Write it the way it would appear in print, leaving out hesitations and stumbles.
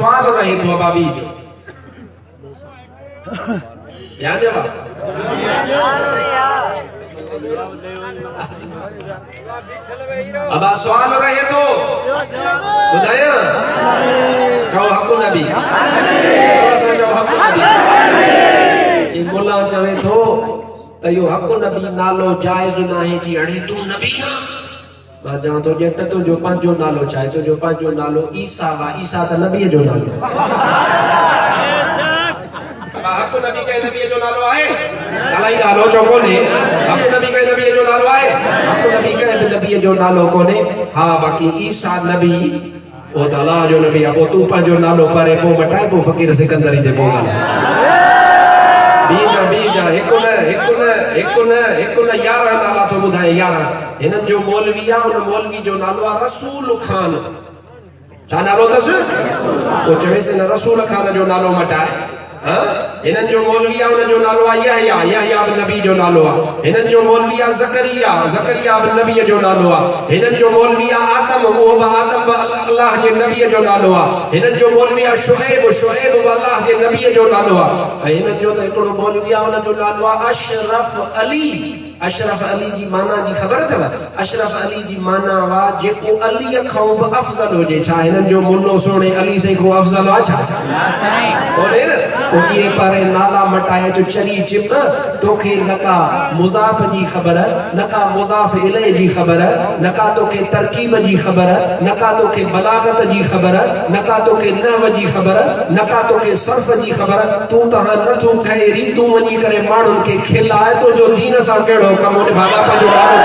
सवाल रहे तो अबाबी जो या जवाब अब सवाल रहे तो बुधाया चओ हक़ नबी चओ हक़ नबी जी मुल्ला चवे थो त यो हक़ नबी नालो जायज़ नाहे जी अड़े तू नबी आ मां चवां थो ॼट तुंहिंजो पंहिंजो नालो छा आहे तुंहिंजो पंहिंजो नालो ईसा वा ईसा त नबीअ जो नालो हक़ नबी के नबीअ जो नालो आहे अलाई नालो चो कोन्हे हक़ नबी के नबीअ जो नालो आहे हक़ नबी के नबीअ जो नालो कोन्हे हा बाक़ी ईसा नबी ओ त अल्लाह जो नबी आहे पोइ तूं पंहिंजो नालो परे पोइ मटाए पोइ फ़क़ीर सिकंदरी ते पोइ बीजा हिकु न 11 नाला तो ॿुधाए 11 हिननि जो मौलवी आहे उन मौलवी जो नालो आहे रसूल खान छा नालो अथसि पोइ चवेसि न रसूल खान जो नालो मटाए हिननि जो मौलवी आहे उन जो नालो आहे यहया बिन नबी जो नालो आहे हिननि जो मौलवी आहे ज़करिया बिन नबीअ जो नालो आहे हिननि जो मौलवी आहे आदम उहो बि आदम अल्लाह जे नबीअ जो नालो आहे हिननि जो मौलवी आहे शुएब बि अल्लाह जे नबीअ जो नालो आहे ऐं हिननि जो त हिकिड़ो मौलवी आहे उन जो नालो आहे अशरफ अली जी माना जी ख़बर अथव अशरफ अली जी माना वा जेको अलीअ खां बि अफ़ज़ल हुजे छा हिननि जो मुल्लो सोणे अली से को अफ़ज़ल आहे छा कोन्हे न पोइ इहे पर नाला मटाए तो चरी चिप तोखे न का मुज़ाफ़ जी ख़बर न का मुज़ाफ़ इलैहि जी ख़बर न का तोखे तरकीब जी ख़बर न का तोखे बलागत जी ख़बर न का तोखे नहव जी ख़बर न का तोखे सर्फ़ जी ख़बर तूं तहां नथो खैरी तूं वञी करे माण्हुनि खे खिलाए तो जो दीन सां कहिड़ो कमु भागा पंहिंजो नालो